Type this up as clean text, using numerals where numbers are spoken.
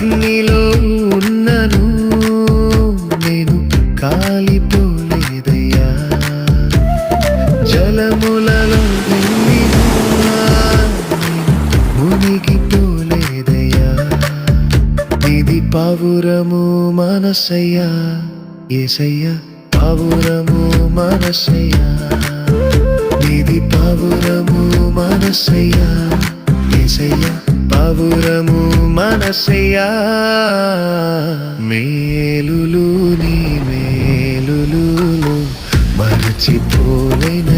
అగ్నిలో ఉన్నను నేను కాలిపోలేదయ్యా, జలములలో వెళ్ళినా మునిగిపోలేదయ్యా. ఇది పావురము మనసయ్యా యేసయ్యా, పావురము మనసయ్యా, ఇది పావురము మనసయ్యా యేసయ్యా, పావురము మనసయ్యా. మేలులు నీ మేలులు మరచిపోలేన